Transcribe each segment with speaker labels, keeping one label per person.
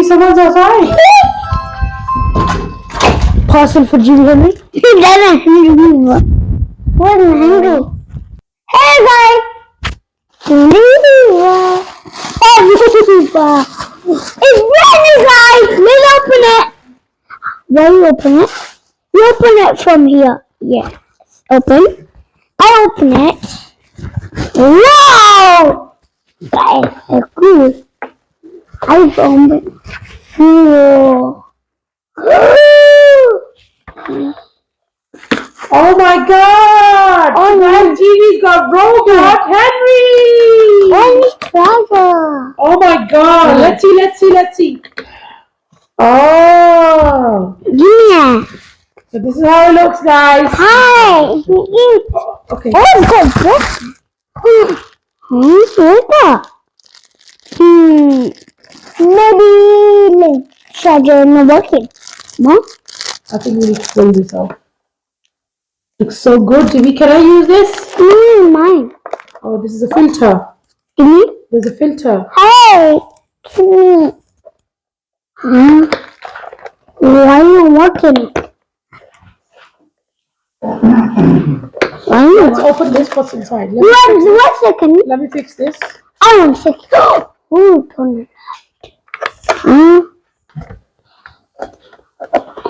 Speaker 1: someone's outside. Parcel for Jimmy Henry.
Speaker 2: Where's Henry? Hey guys! Leave. It's ready, guys! Let's open it. Where you open it? You open it from here. Yes. Open. I open it. Wow! Guys, so cool. I found it. Whoa.
Speaker 1: Oh my God!
Speaker 2: Oh
Speaker 1: my Jimmy's got robot Henry.
Speaker 2: Henry's treasure.
Speaker 1: Oh my God! Let's see. Oh.
Speaker 2: Yeah.
Speaker 1: So this is how it looks, guys.
Speaker 2: Hi.
Speaker 1: Okay.
Speaker 2: Oh, good. What's that? Maybe charger not working. No?
Speaker 1: I think we need to pull this out. Looks so good, Jimmy. Can I use this?
Speaker 2: Mine.
Speaker 1: Oh, this is a filter. There's a filter.
Speaker 2: Hey. Why are you working?
Speaker 1: Let's open this. What's inside?
Speaker 2: One second.
Speaker 1: Let me fix this.
Speaker 2: Oh, 1 second. Oh, turn it.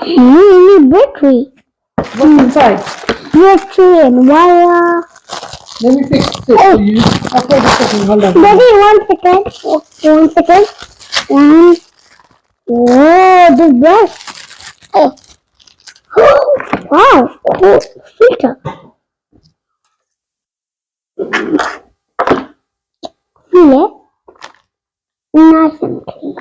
Speaker 2: You need battery.
Speaker 1: What's inside?
Speaker 2: Battery and wire.
Speaker 1: Let me fix this for you. Okay, just a second. Hold on.
Speaker 2: Daddy, 1 second. 1 second. Whoa, this brush. Oh. Wow, cool filter. Feel it? Nice and clean.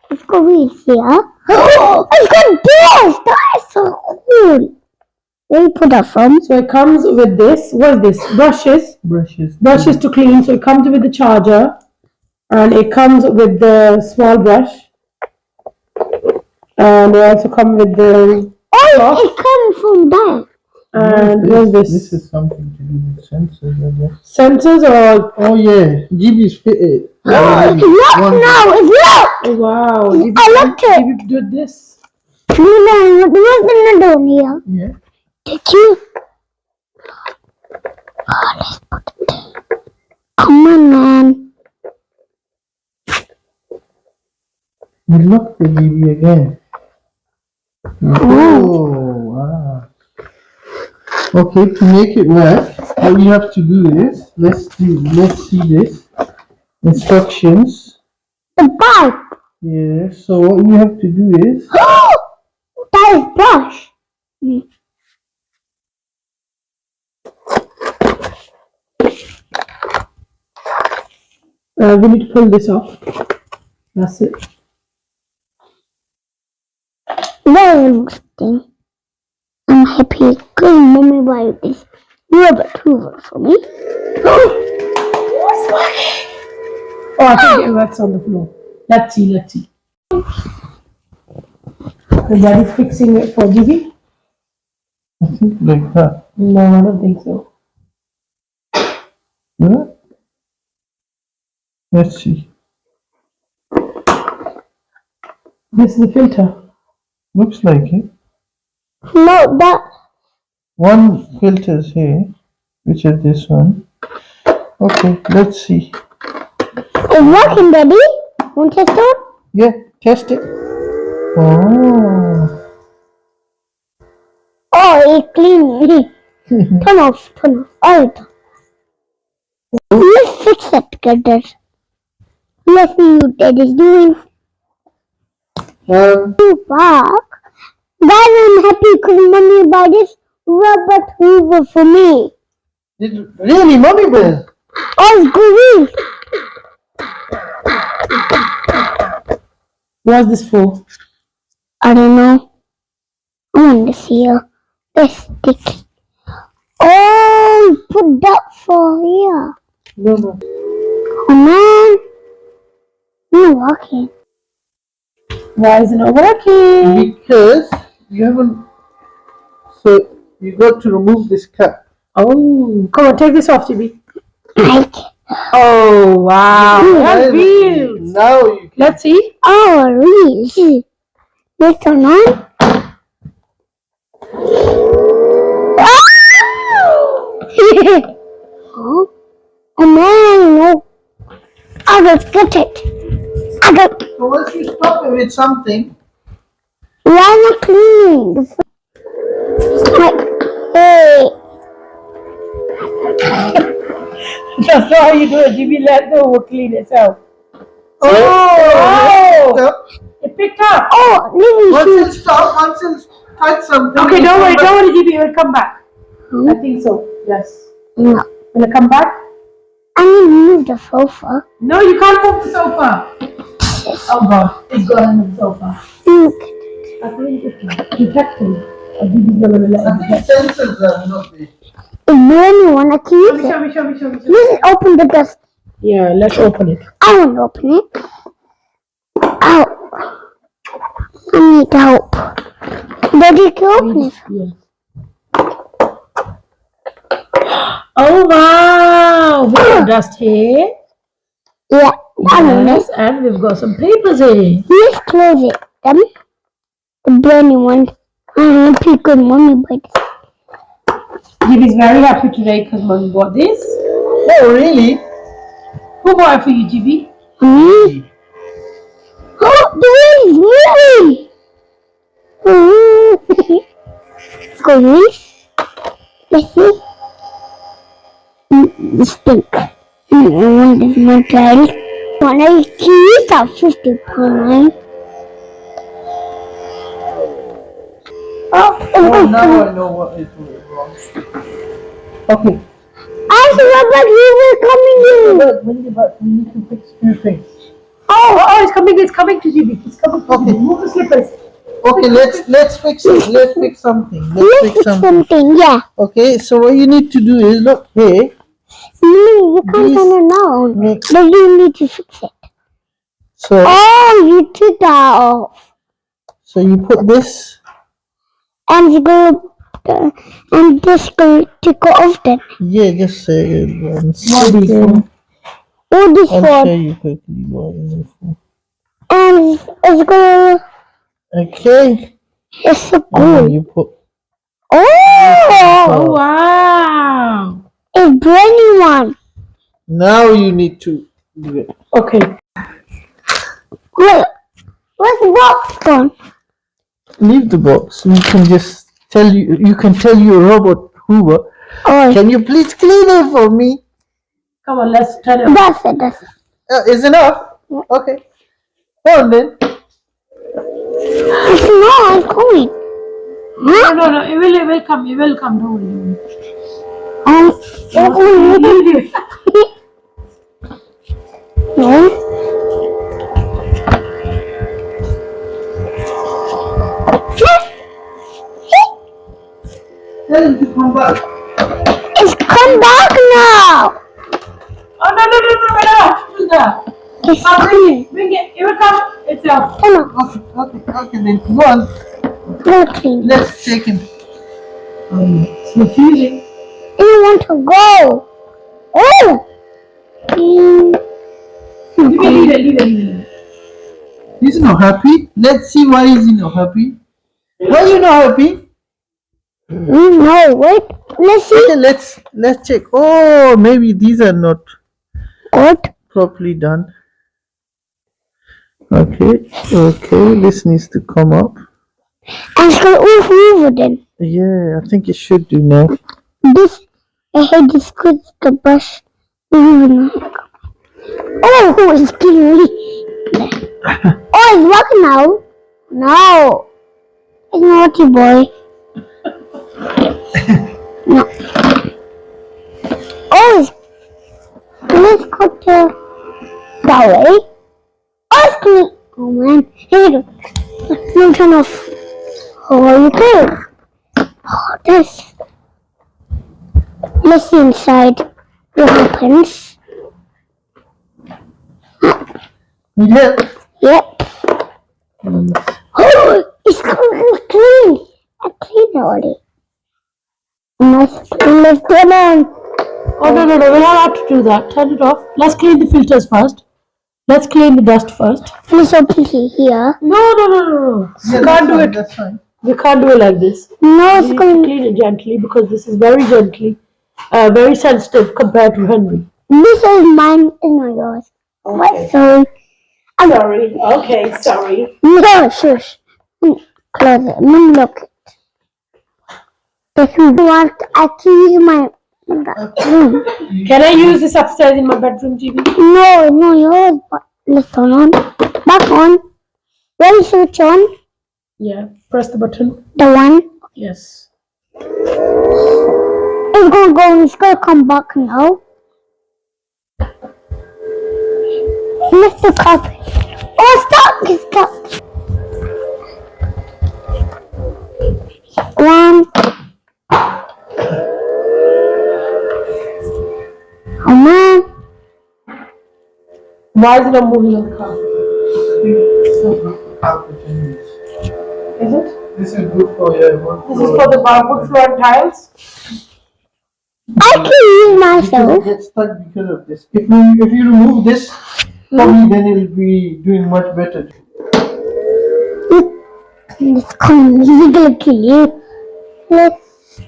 Speaker 2: It's got wheels here. It's got this! That is so cool. Where you put that from?
Speaker 1: So it comes with this. What is this? Brushes to clean. So it comes with the charger. And it comes with the small brush. And they also come with the
Speaker 2: Oh, it comes from that.
Speaker 1: and what's this?
Speaker 3: This is something to do with sensors, I guess.
Speaker 1: Sensors or
Speaker 3: Oh yeah, GB's fitted.
Speaker 2: It's locked now. It's locked.
Speaker 1: oh, wow.
Speaker 2: I locked it.
Speaker 1: You did this.
Speaker 2: What gonna do here?
Speaker 3: Yeah.
Speaker 2: Did you? Oh, let's put it there. Come on, man.
Speaker 3: You locked the GB again. Oh wow. Okay, to make it work, all you have to do is let's see this. Instructions.
Speaker 2: The pipe.
Speaker 3: Yeah, so what you have to do is
Speaker 2: That is brush.
Speaker 1: We need to pull this off. That's it.
Speaker 2: Very interesting. I'm happy because mommy bought this Robert Hoover for me.
Speaker 1: It's working. Oh, I think it works on the floor. Let's see. The daddy's fixing it for GB.
Speaker 3: I think like that.
Speaker 1: No, I don't think so.
Speaker 3: Yeah? Let's see.
Speaker 1: This is the filter.
Speaker 3: Looks like it.
Speaker 2: No, that.
Speaker 3: One filter's here, which is this one. Okay, let's see.
Speaker 2: It's working, Daddy. Want to test it?
Speaker 3: Yeah, test it. Oh.
Speaker 2: Oh, it clean. Turn off. All right. Let's fix it together. Let's see what Daddy's doing. Park. Guys, I'm happy because mommy bought this Robert Hoover for me.
Speaker 3: Really, Mommy Bear?
Speaker 2: Oh, it's green.
Speaker 1: What's this for?
Speaker 2: I don't know. I want to see the stick. Oh, put that for here.
Speaker 3: No.
Speaker 2: Come on. Not working.
Speaker 1: Why isn't it working?
Speaker 3: Because you haven't. So you got to remove this cap.
Speaker 1: Oh, come on, take this off, GB.
Speaker 2: Like,
Speaker 1: Oh wow! That's wheels.
Speaker 3: Now you can.
Speaker 1: Let's see.
Speaker 2: Oh, really? Let's turn on. Oh, and then no. I got it. I got.
Speaker 3: So once you stop it with something,
Speaker 2: Why not cleaning? Hey.
Speaker 1: That's not how you do it. GB, let the will clean itself.
Speaker 3: oh,
Speaker 1: It picked up.
Speaker 2: Oh, let me
Speaker 3: once
Speaker 2: see.
Speaker 3: you stop, once you touch something.
Speaker 1: Okay,
Speaker 3: it
Speaker 1: don't worry,
Speaker 3: comes
Speaker 1: don't worry, GB. It will come back.
Speaker 2: Hmm?
Speaker 1: I think so. Yes.
Speaker 2: No.
Speaker 1: Will it come back?
Speaker 2: I need to move the sofa.
Speaker 1: No, you can't move the sofa. Oh God, it's going on the sofa.
Speaker 2: Look.
Speaker 1: I think it's detecting. GB's not gonna let
Speaker 3: I
Speaker 1: it
Speaker 3: think
Speaker 1: detect.
Speaker 3: sensors are not there.
Speaker 2: If you want to keep it,
Speaker 1: Show me.
Speaker 2: let's open the dust.
Speaker 1: Yeah, let's open it.
Speaker 2: I want to open it. Ow. I need help. Daddy, can you open it?
Speaker 1: Yeah. Oh wow! We got dust here.
Speaker 2: Yeah, I know
Speaker 1: Yes,
Speaker 2: this.
Speaker 1: and we've got some papers here.
Speaker 2: Let's close it. Then the brand new one. I'm not pretty good mommy, but
Speaker 1: GB's very happy today because Mommy bought this.
Speaker 3: Oh, really?
Speaker 1: Who bought it for you, GB?
Speaker 2: me. Oh, the wind is moving. Go this. Let's see. This pink. I want this my child. When I keys are 50 pounds. Oh,
Speaker 3: Oh, now I know what is wrong. Okay.
Speaker 2: I remember you were coming in.
Speaker 3: But we need to fix few things.
Speaker 1: Oh, it's coming to GB. It's coming to
Speaker 3: Okay.
Speaker 1: GB. Move the slippers.
Speaker 3: Okay, let's fix it. Let's fix something. Let's
Speaker 2: Let's
Speaker 3: fix
Speaker 2: fix
Speaker 3: something.
Speaker 2: something, yeah.
Speaker 3: Okay, so what you need to do is look here.
Speaker 2: You can't
Speaker 3: These-
Speaker 2: turn it down.
Speaker 3: Next.
Speaker 2: But you need to fix it.
Speaker 3: So
Speaker 2: Oh, you took that off.
Speaker 3: so you put this.
Speaker 2: And you go, and this go to go off then.
Speaker 3: Yeah, just say it.
Speaker 2: All this
Speaker 3: I'll
Speaker 2: for,
Speaker 3: show you quickly what is it for.
Speaker 2: and it's go,
Speaker 3: Okay.
Speaker 2: it's so
Speaker 3: And then
Speaker 2: good.
Speaker 3: you put.
Speaker 2: Oh,
Speaker 1: Wow.
Speaker 2: it's brand new one.
Speaker 3: Now you need to do it.
Speaker 1: Okay.
Speaker 2: Wait, where's the box gone?
Speaker 3: Leave the box. You can just tell you can tell your robot Hoover.
Speaker 2: Oh,
Speaker 3: Can you please clean it for me?
Speaker 1: Come on, let's turn it.
Speaker 2: that's it, that's it.
Speaker 3: Is enough? Okay. Go on then.
Speaker 2: It's not going.
Speaker 1: No. It will come. It will come. Don't worry.
Speaker 2: No.
Speaker 3: Tell him to come back.
Speaker 2: It's come back now.
Speaker 1: Oh no! Better do that.
Speaker 2: It's
Speaker 1: Bring it. It will come itself.
Speaker 2: come on.
Speaker 3: Okay, then go on.
Speaker 2: No clean.
Speaker 3: Let's take him.
Speaker 1: It's confusing.
Speaker 2: You want to go? Oh.
Speaker 1: Leave it.
Speaker 3: He's not happy. Let's see why he's not happy. Why you not happy?
Speaker 2: No, wait. Let's see.
Speaker 3: Okay, let's check. Oh, maybe these are not
Speaker 2: What?
Speaker 3: properly done. Okay, this needs to come up.
Speaker 2: And it's going over then.
Speaker 3: Yeah, I think it should do now.
Speaker 2: This, I hate this because the brush. Oh, it's scary. Oh, it's working now. No. It's naughty boy. No. Oh, let's go to that way. Oh, it's clean. Oh man. Here you go. No, turn off. Oh, you can. Oh, this. Let's see inside what happens.
Speaker 3: Need help?
Speaker 2: Yep. Oh, it's clean. I cleaned it already. Nice. Let's turn on.
Speaker 1: Oh, no, no, no, we're not allowed to do that. Turn it off. Let's clean the filters first. Let's clean the dust first.
Speaker 2: Please open here.
Speaker 1: No, no, no, no, no.
Speaker 3: Yeah,
Speaker 1: We can't do it.
Speaker 3: That's fine.
Speaker 1: We can't do it like this.
Speaker 2: No, it's
Speaker 1: We need to
Speaker 2: going.
Speaker 1: clean it gently because this is very gently, very sensitive compared to Henry.
Speaker 2: This is mine and not yours. What?
Speaker 1: Okay.
Speaker 2: Sorry.
Speaker 1: Sorry. Okay, sorry.
Speaker 2: No, shush. Close it. Look it. If you want, I can use my room.
Speaker 1: Can I use this upstairs in my bedroom, GB?
Speaker 2: No, no, yours. But let's turn on. Back on. When switch on,
Speaker 1: Yeah. Press the button.
Speaker 2: the one.
Speaker 1: Yes.
Speaker 2: It's gonna go and it's gonna come back now. Lift the carpet. Oh, stop! It's stuck. One. Oh man.
Speaker 1: Why is it not moving on the carpet? Is it?
Speaker 3: This is good for your work.
Speaker 1: This is for the wood floor and tiles?
Speaker 2: I can use
Speaker 3: Because
Speaker 2: myself.
Speaker 3: it gets stuck because of this. If you remove this, probably then it'll be doing much better.
Speaker 2: Let's come legally. Let's.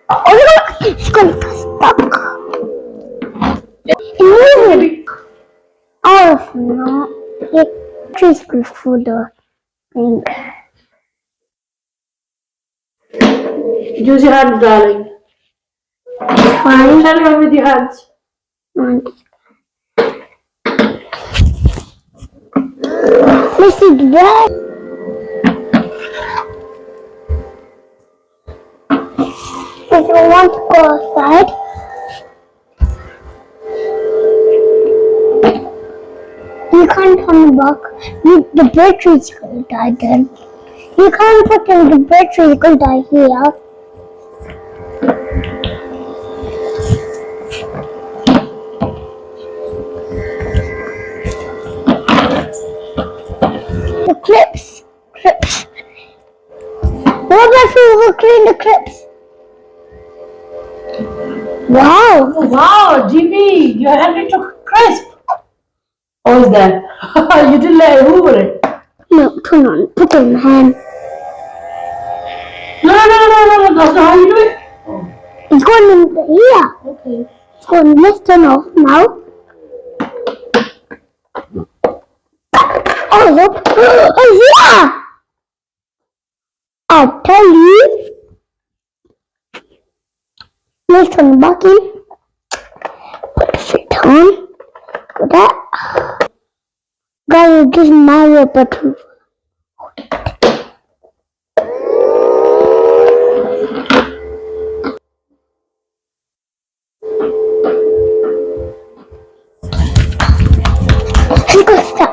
Speaker 2: Oh no! It's gonna get stuck. Move. Oh no! It trees good for the thing.
Speaker 1: Use your hands, darling.
Speaker 2: Fine.
Speaker 1: Tell her with your hands.
Speaker 2: This is bad. If you want to go outside, you can't turn back. The battery's gonna die then. You can't put the battery's gonna die here. The clips. What if you will clean the clips? Wow.
Speaker 1: Oh, wow, GB, your Henry took crisp. Oh, is that? You didn't let it hoover it.
Speaker 2: No, turn on. Put it in my hand.
Speaker 1: No, that's not how you do it.
Speaker 2: It's going in here.
Speaker 1: Okay.
Speaker 2: It's going. Let's turn off now. Oh, look. Oh, yeah. I'll tell you. Let's turn it back in. Put the fit on. Put that. Guys, this is my rubber too. He got stuck.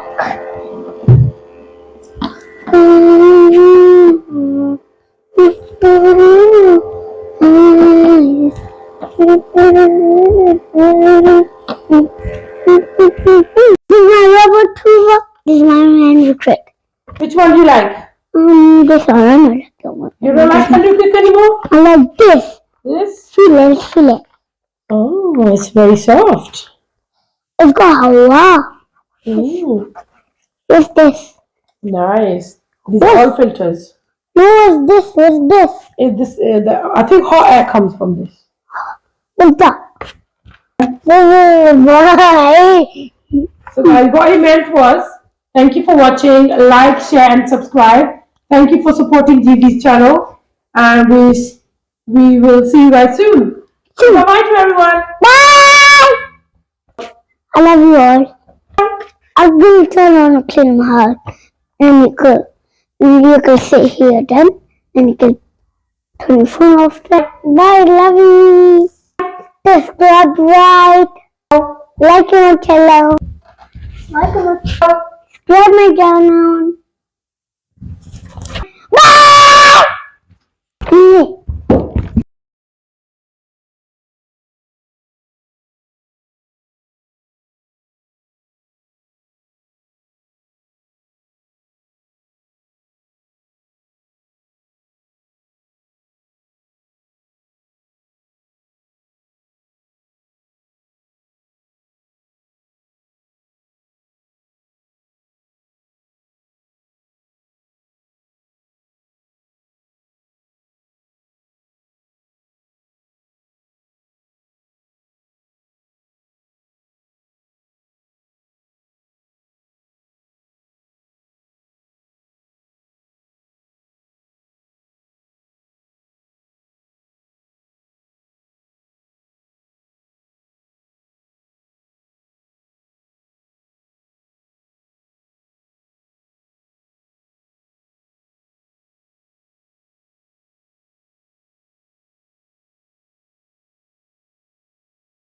Speaker 2: This is my rubber tuba. This is my hand trick.
Speaker 1: Which one do you like?
Speaker 2: This one, I don't like that one.
Speaker 1: You don't like Henry Quick anymore?
Speaker 2: I like this.
Speaker 1: This?
Speaker 2: Feel it.
Speaker 1: Oh, it's very soft.
Speaker 2: It's got Hawa.
Speaker 1: Ooh,
Speaker 2: What's this?
Speaker 1: nice. These
Speaker 2: Yes.
Speaker 1: are all filters.
Speaker 2: No, what's this? What's this?
Speaker 1: Is this? I think hot air comes from this.
Speaker 2: What's that? Bye.
Speaker 1: So guys, what he meant was, thank you for watching. Like, share, and subscribe. Thank you for supporting GB's channel, and we will see you guys soon. Bye bye to everyone.
Speaker 2: Bye. I love you all. I'm going to turn on and clean my house. And you can sit here then. And you can turn your phone off. Bye, love you. Subscribe right. Like my channel. Subscribe my channel.